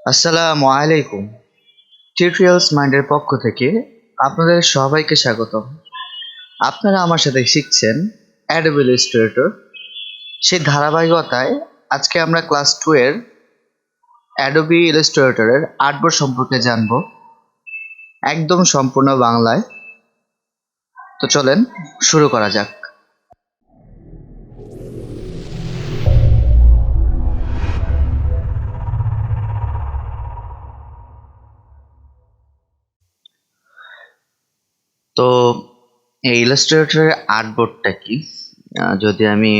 আসসালামু আলাইকুম। টিউটোরিয়ালস মাইন্ডের পক্ষ থেকে আপনাদের সবাইকে স্বাগতম। আপনারা আমার সাথে শিখছেন অ্যাডোবি ইলাস্ট্রেটর। সেই ধারাবাহিকতায় আজকে আমরা ক্লাস 2 এর অ্যাডোবি ইলাস্ট্রেটরের আর্টবোর্ড সম্পর্কে জানব, একদম সম্পূর্ণ বাংলায়। তো চলেন শুরু করা যাক। তো এই ইলাস্ট্রেটরের আর্টবোর্ডটা কি, যদি আমি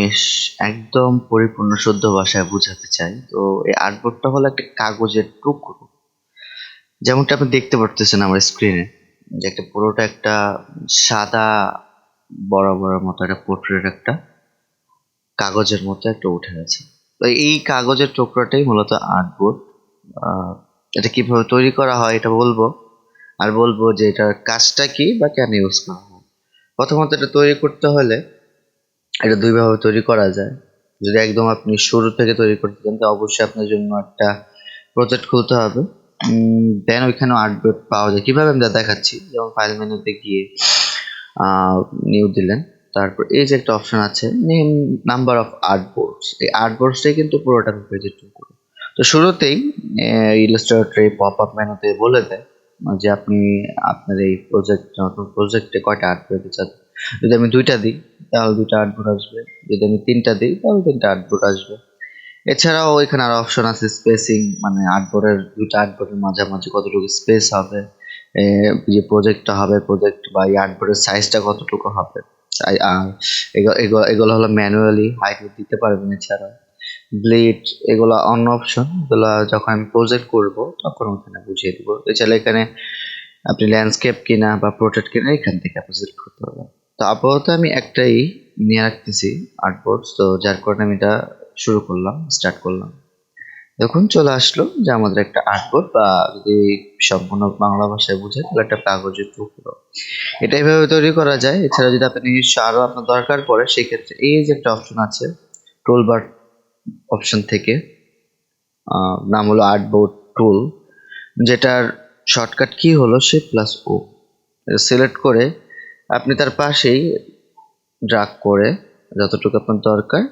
একদম পরিপূর্ণ শুদ্ধ ভাষায় বোঝাতে চাই, তো এই আর্টবোর্ডটা হলো একটা কাগজের টুকরো, যেমনটা আপনি দেখতে পারতেছেন আমার স্ক্রিনে, যে একটা পুরোটা একটা সাদা বড় মতো একটা পোর্ট্রেট একটা কাগজের মতো একটা উঠে আছে। তো এই কাগজের টুকরোটাই মূলত আর্টবোর্ড। এটা কিভাবে তৈরি করা হয় এটা বলবো, আর বলবো যে এটার কাজটা কি বা কেন ইউজ করা হয়। প্রথমত, এটা তৈরি করতে হলে এটা দুইভাবে তৈরি করা যায়। যদি একদম আপনি শুরু থেকে তৈরি করতে চান, তো অবশ্যই আপনার জন্য একটা প্রজেক্ট খুলতে হবে। দেন ওইখানে আর্টবোর্ড পাওয়া যায়। কিভাবে আমি দেখাচ্ছি, যেমন ফাইল মেনুতে গিয়ে নিউ দিলেন, তারপর এই যে একটা অপশন আছে নেম নাম্বার অফ আর্টবোর্ডস, এই আর্টবোর্ডসটাই কিন্তু পুরোটা পেজের টুকরো। তো শুরুতেই ইলাস্ট্রেটর এই পপ আপ মেনুতে বলে দেয় যে আপনি আপনার এই নতুন প্রজেক্টে কয়টা আর্টবোর্ড চান। যদি আমি 2টা দিই তাহলে 2টা আর্টবোর্ড আসবে, যদি আমি 3টা দিই তাহলে 3টা আর্টবোর্ড আসবে। এছাড়াও এখানে আরো অপশন আছে স্পেসিং, মানে আর্টবোর্ডের 2টা আর্টবোর্ডের মাঝামাঝি কতটুকু স্পেস হবে, যে প্রজেক্টটা হবে, প্রজেক্ট বা এই আর্টবোর্ডের সাইজটা কতটুকু হবে। আর এগুলো হলো ম্যানুয়ালি হাইট দিতে পারবেন। এছাড়া ব্লিড, এগুলো অন্য অপশন, এগুলো যখন আমি প্রজেক্ট করব তখন ওখানে বুঝিয়ে দিব। এছাড়া এখানে আপনি ল্যান্ডস্কেপ কিনা বা পোর্ট্রেট কিনা এখান থেকে আপনি সিলেক্ট করতে পারবেন। তো আপাতত আমি একটাই নিয়ে রাখতেছি আর্টবোর্ড, তো যার কারণে আমি এটা স্টার্ট করলাম। দেখুন চলে আসলো যে আমাদের একটা আর্টবোর্ড, বা যদি সম্পূর্ণ বাংলা ভাষায় বুঝে তাহলে একটা কাগজের টুকরো। এটা এইভাবে তৈরি করা যায়। এছাড়া যদি আপনি নিজস্ব আরো আপনার দরকার পড়ে, সেক্ষেত্রে এই যে একটা অপশন আছে টুলবার অপশন থেকে, নাম হলো আর্টবোর্ড টুল, যেটার শর্টকাট কি হলো Shift+O। সিলেক্ট করে আপনি তার পাশেই ড্রাগ করে যতটুকু আপনার দরকার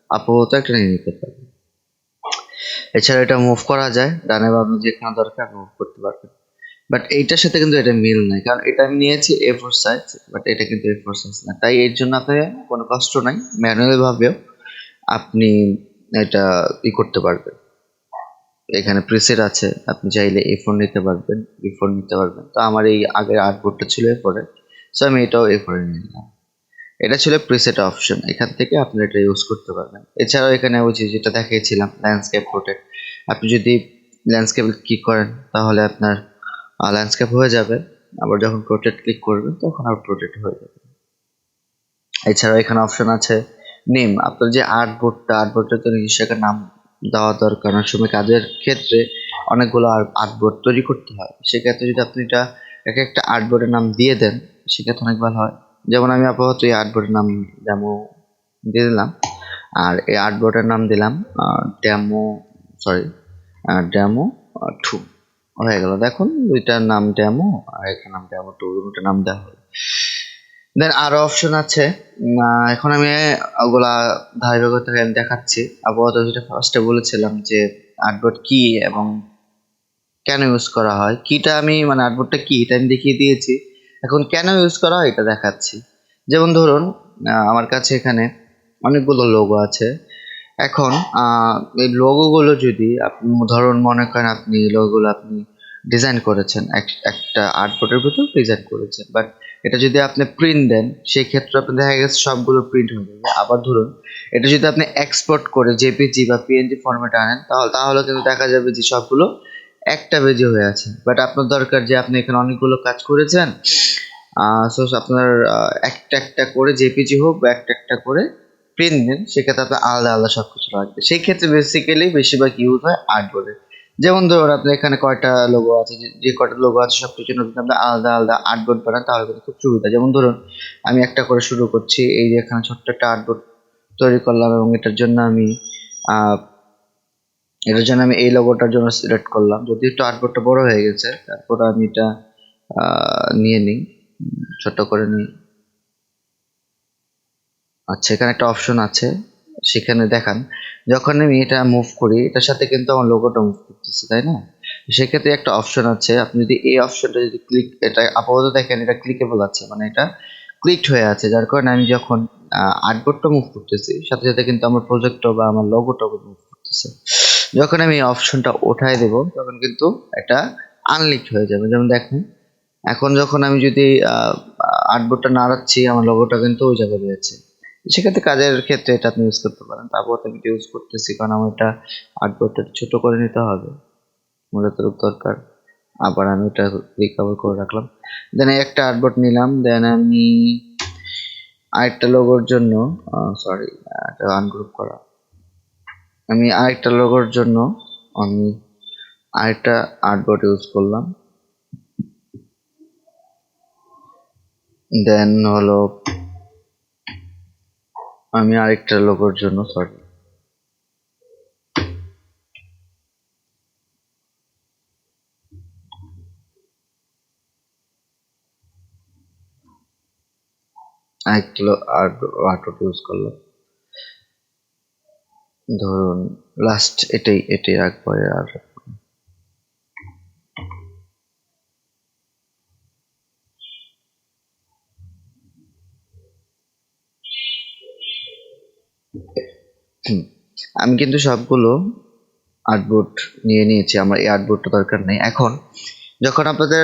আপাতত একটা নিয়ে নিতে পারবেন। এছাড়া এটা মুভ করা যায়, ডানে বামে যেখানে দরকার মুভ করতে পারবেন। বাট এইটার সাথে কিন্তু এটা মিল নাই, কারণ এটা আমি নিয়েছি A4 সাইজ, বাট এটা কিন্তু A4 সাইজ না। তাই এর জন্য আপনার কোনো কষ্ট নাই, ম্যানুয়াল ভাবেও আপনি এটা করতে পারবেন। এখানে প্রিসেট আছে, আপনি চাইলে A4 নিতে পারবেন, B4 নিতে পারবেন। তো আমার এই আগের আর্টবোর্ডটা ছিল A4 এ, সো আমি এটাও A4 এ নিয়ে নিলাম। এটা ছিল প্রিসেট অপশন, এখান থেকে আপনি এটা ইউজ করতে পারবেন। এছাড়াও এখানে ওই যেটা দেখিয়েছিলাম ল্যান্ডস্কেপ প্রোটেক্ট, আপনি যদি ল্যান্ডস্কেপ ক্লিক করেন তাহলে আপনার ল্যান্ডস্কেপ হয়ে যাবে, আবার যখন প্রোটেক্ট ক্লিক করবেন তখন আর প্রোটেক্ট হয়ে যাবে। এছাড়াও এখানে অপশন আছে নেম, আপনার যে আর্টবোর্ডটা তো নিজস্ব একটা নাম দেওয়া দরকার। অনেক সময় কাজের ক্ষেত্রে অনেকগুলো আর্টবোর্ড তৈরি করতে হয়, সেক্ষেত্রে যদি আপনি এটা এক একটা আর্টবোর্ডের নাম দিয়ে দেন সেক্ষেত্রে অনেক ভালো হয়। যেমন আমি আপাতত এই আর্টবোর্ডের নাম ডেমো দিয়ে দিলাম, আর এই আর্টবোর্ডের নাম দিলাম ডেমো, সরি ডেমো 2 হয়ে গেল। দেখুন দুইটার নাম ডেমো আর একটা নাম ডেমো 2, দুটো নাম দেওয়া হলো। দেন আরো অপশন আছে, এখন আমি ওগুলা ধারাবাহিকতায় আমি দেখাচ্ছি। আপাতত যেটা ফার্স্টে বলেছিলাম যে আর্টবোর্ড কি এবং কেন ইউজ করা হয়, কিটা আমি মানে আর্টবোর্ডটা কি এটা আমি দেখিয়ে দিয়েছি। এখন কেন ইউজ করা হয় এটা দেখাচ্ছি। যেমন ধরুন আমার কাছে এখানে অনেকগুলো লোগো আছে। এখন এই লোগোগুলো যদি আপনি ধরুন মনে করেন আপনি লোগোগুলো আপনি ডিজাইন করেছেন, একটা আর্টবোর্ডের ভিতর ডিজাইন করেছেন, বাট এটা যদি আপনি প্রিন্ট দেন সেই ক্ষেত্রে আপনি দেখা গেছে সবগুলো প্রিন্ট হয়ে যাবে। আবার ধরুন এটা যদি আপনি এক্সপোর্ট করে জেপিজি বা পিএনজি ফরম্যাটে আনেন তাহলে কিন্তু দেখা যাবে যে সবগুলো একটা পেজে হয়ে আছে। বাট আপনার দরকার যে আপনি এখানে অনেকগুলো কাজ করেছেন, সো আপনার একটা একটা করে জেপিজি হোক বা একটা একটা করে প্রিন্ট দেন, সেক্ষেত্রে আপনার আলাদা আলাদা সবকিছু লাগবে। সেই ক্ষেত্রে বেসিক্যালি বেশিরভাগ ইউজ হয় আর্টবোর্ডে। যেমন ধরুন আপনি এখানে কয়টা লোগো আছে, যে কয়টা লোগো আছে সবকিছু জন্য যদি আপনি আলাদা আলাদা আর্টবোর্ড বানান তাহলে কিন্তু খুব সুবিধা। যেমন ধরুন আমি একটা করে শুরু করছি, এই যে এখানে ছোট্ট একটা আর্টবোর্ড তৈরি করলাম এবং এটার জন্য আমি এটার জন্য আমি এই লোগোটার জন্য সিলেক্ট করলাম, যদি একটু আর্টবোর্ডটা বড় হয়ে গেছে, তারপর আমি এটা নিয়ে নিই, ছোট করে নিই। আচ্ছা, এখানে একটা অপশন আছে, সেখানে দেখান যখন আমি এটা মুভ করি এটার সাথে কিন্তু আমার লোগোটা মুভ করতেছে, তাই না? সেক্ষেত্রে একটা অপশন আছে, আপনি যদি এই অপশনটা যদি ক্লিক, এটা আপাতত দেখেন এটা ক্লিকেবল আছে, মানে এটা ক্লিকড হয়ে আছে, যার কারণে আমি যখন আর্টবোর্ডটা মুভ করতেছি সাথে সাথে কিন্তু আমার প্রজেক্টটা বা আমার লোগোটা মুভ করতেছে। যখন আমি এই অপশনটা উঠায় দেব তখন কিন্তু এটা আনলিঙ্ক হয়ে যাবে। যেমন দেখুন, এখন যখন আমি যদি আর্টবোর্ডটা নাড়াচ্ছি আমার লোগোটা কিন্তু ওই জায়গায় রয়েছে। সেক্ষেত্রে কাজের ক্ষেত্রে এটা আপনি ইউজ করতে পারেন। তারপর আমি এটা ইউজ করতেছি কারণ আমার এটা আর্টবোর্ডটা ছোট করে নিতে হবে, আমার যতটুকু দরকার। আবার আমি এটা রিকভার করে রাখলাম, দেন একটা আর্টবোর্ড নিলাম, দেন আমি আরেকটা লোগোর জন্য সরি, এটা আনগ্রুপ করা, আমি আরেকটা লোগোর জন্য আমি আরেকটা আর্টবোর্ড ইউজ করলাম। দেন হলো আমি আরেকটা লোগোর জন্য সরি, আরেকটা আর্টবোর্ড ইউজ করলাম। ধরুন লাস্ট এটাই রাখবো। আর আমি কিন্তু সবগুলো আর্টবোর্ড নিয়ে নিয়েছি, আমার এই আর্টবোর্ডটা দরকার নেই। এখন যখন আপনাদের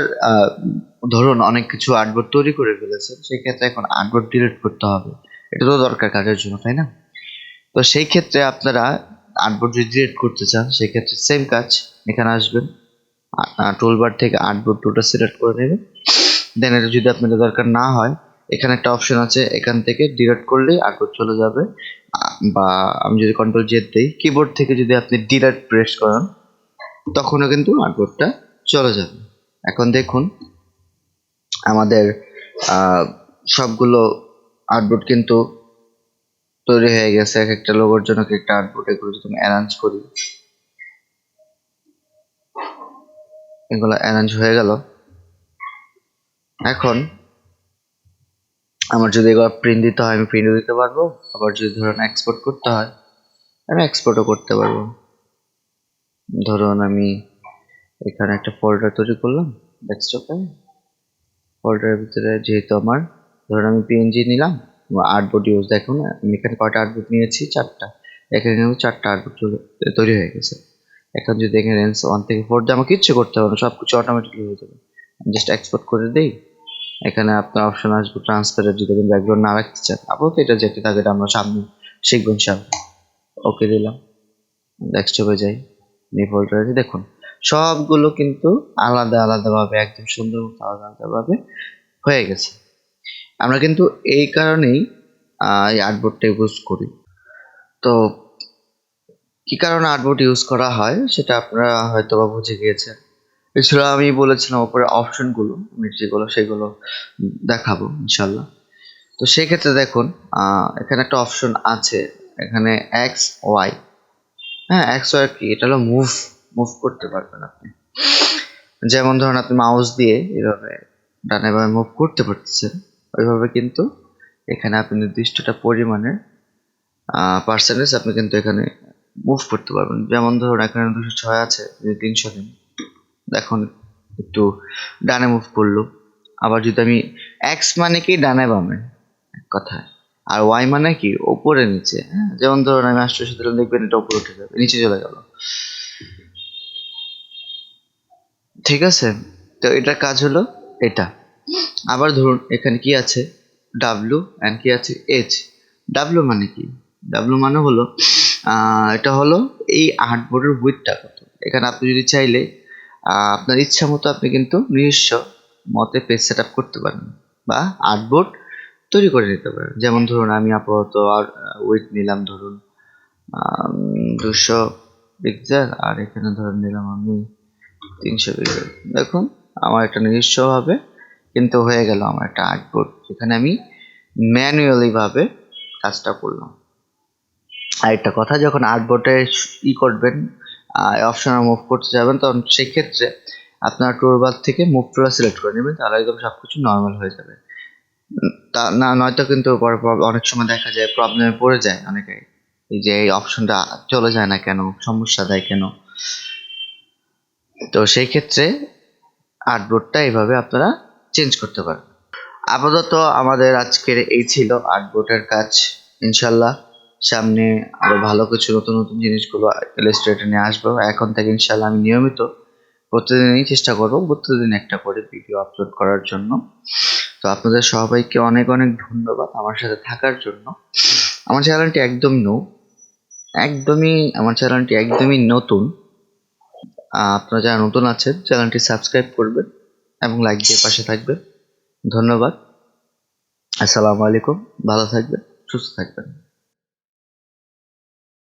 ধরুন অনেক কিছু আর্টবোর্ড তৈরি করে ফেলেছেন, সেক্ষেত্রে এখন আর্টবোর্ড ডিলিট করতে হবে, এটা তো দরকার কাজের জন্য, তাই না? তো সেই ক্ষেত্রে আপনারা আর্টবোর্ড যদি ডিলিট করতে চান সেক্ষেত্রে সেম কাজ, এখানে আসবেন, টুলবার থেকে আর্টবোর্ড টুলটা সিলেক্ট করে নেবেন। দেন এটা যদি আপনাদের দরকার না হয়, এখানে একটা অপশন আছে, এখান থেকে ডিলিট করলেই আর্টবোর্ড চলে যাবে। বা আমি যদি কন্ট্রোল জেড দিই, কিবোর্ড থেকে যদি আপনি ডিলিট প্রেস করেন তখনও কিন্তু আর্টবোর্ডটা চলে যাবে। এখন দেখুন আমাদের সবগুলো আর্টবোর্ড কিন্তু তৈরি হয়ে গেছে, এক একটা লোগোর জন্য এক একটা আর্টবোর্ড। এগুলো যদি আমি অ্যারেঞ্জ করি, এগুলো অ্যারেঞ্জ হয়ে গেল। এখন আমার যদি এগুলো প্রিন্ট দিতে হয় আমি প্রিন্টও দিতে পারবো, আবার যদি ধরুন এক্সপোর্ট করতে হয় আমি এক্সপোর্টও করতে পারবো। ধরুন আমি এখানে একটা ফোল্ডার তৈরি করলাম ডেস্কটপে, ফোল্ডারের ভিতরে যেহেতু আমার ধরুন আমি পিএনজি নিলাম, আর্টবোর্ড ইউজ, দেখুন আমি এখানে কয়টা আর্টবোর্ড নিয়েছি, 4টা। এখানে কিন্তু 4টা আর্টবোর্ড তৈরি হয়ে গেছে। এখন যদি এখানে রেঞ্জ 1 থেকে 4 দিয়ে আমার কিচ্ছু করতে হবে না, সব কিছু অটোমেটিকলি হয়ে যাবে। আমি জাস্ট এক্সপোর্ট করে দিই। এখানে আপনার অপশন আসবে ট্রান্সপারেন্ট, যদি আপনি ব্যাকগ্রাউন্ড না রাখতে চান, আপাতত এটা যেতে থাকে, এটা আমরা সামনে শিখবো ইনশাআল্লাহ। ওকে দিলাম, ডেস্কটপে যাই, নিউ ফোল্ডারে দেখুন সবগুলো কিন্তু আলাদা আলাদাভাবে একদম সুন্দর মতো আলাদা আলাদাভাবে হয়ে গেছে। আমরা কিন্তু এই কারণেই এই আর্টবোর্ডটা ইউজ করি। তো কি কারণে আর্টবোর্ড ইউজ করা হয় সেটা আপনারা হয়তো বা বুঝে গিয়েছেন। এছাড়া আমি বলেছিলাম উপরে অপশনগুলো, আমি যেগুলো সেগুলো দেখাবো ইনশাল্লাহ। তো সেক্ষেত্রে দেখুন এখানে একটা অপশন আছে, এখানে এক্স ওয়াই। হ্যাঁ, এক্স ওয়াই কি, এটা হলো মুভ, মুভ করতে পারবেন আপনি। যেমন ধরুন আপনি মাউস দিয়ে এভাবে ডানে বামে মুভ করতে পারতেছেন, ওইভাবে কিন্তু এখানে আপনি নির্দিষ্টটা পরিমাণের পার্সেন্টেজ আপনি কিন্তু এখানে মুভ করতে পারবেন। যেমন ধরুন এখানে 206 আছে, যদি 300 দিন, দেখুন একটু ডানে মুভ করলো। আবার যদি আমি এক্স মানে কি ডানে বামে এক কথায়, আর ওয়াই মানে কি ওপরে নিচে। হ্যাঁ, যেমন ধরুন আমি 800 দিলাম, দেখবেন এটা উপরে উঠে যাবে, নিচে চলে গেল। ঠিক আছে, তো এটার কাজ হলো এটা। আবার ধরুন এখানে কি আছে, ডাব্লু অ্যান্ড কি আছে এইচ। ডাব্লু মানে কি, ডাব্লু মানে হলো এটা হলো এই আর্টবোর্ডের উইডথটা কত। এখানে আপনি যদি চাইলে আপনার ইচ্ছা মতো আপনি কিন্তু নিজস্ব মতে পেজ সেট আপ করতে পারেন বা আর্টবোর্ড তৈরি করে নিতে পারেন। যেমন ধরুন আমি আপাতত আর উইডথ নিলাম ধরুন 200 পিক্সেল, আর এখানে ধরুন নিলাম আমি 300 পিক্সেল। দেখুন আমার একটা নিজস্বভাবে কিন্তু হয়ে গেল আমার একটা আর্টবোর্ড, যেখানে আমি ম্যানুয়ালি ভাবে কাজটা করলাম। আর একটা কথা, যখন আর্টবোর্ডে করবেন অপশনে মুভ করতে যাবেন, তখন সেক্ষেত্রে আপনার টুলবার থেকে মুভ টুল সিলেক্ট করে নেবেন, তাহলে একদম সবকিছু নর্মাল হয়ে যাবে। তা না, নয়তো কিন্তু পরে অনেক সময় দেখা যায় প্রবলেমে পড়ে যায় অনেকে, এই যে এই অপশনটা চলে যায় না কেন, সমস্যা দেয় কেন। তো সেই ক্ষেত্রে আর্টবোর্ডটা এইভাবে আপনারা চেঞ্জ করতে পারেন। আপাতত আমাদের আজকের এই ছিল আর্টবোর্ডের কাজ। ইনশাল্লাহ সামনে আরো ভালো কিছু নতুন নতুন জিনিসগুলো ইলাস্ট্রেটর নিয়ে আসবো। এখন থেকে ইনশাল্লাহ আমি নিয়মিত প্রতিদিনই চেষ্টা করব প্রতিদিন একটা করে ভিডিও আপলোড করার জন্য। তো আপনাদের সবাইকে অনেক অনেক ধন্যবাদ আমার সাথে থাকার জন্য। আমার চ্যানেলটি আমার চ্যানেলটি একদমই নতুন। আপনারা যারা নতুন আছেন চ্যানেলটি সাবস্ক্রাইব করবেন এবং লাইক দিয়ে পাশে থাকবেন। ধন্যবাদ। আসসালামু আলাইকুম। ভালো থাকবেন, সুস্থ থাকবেন।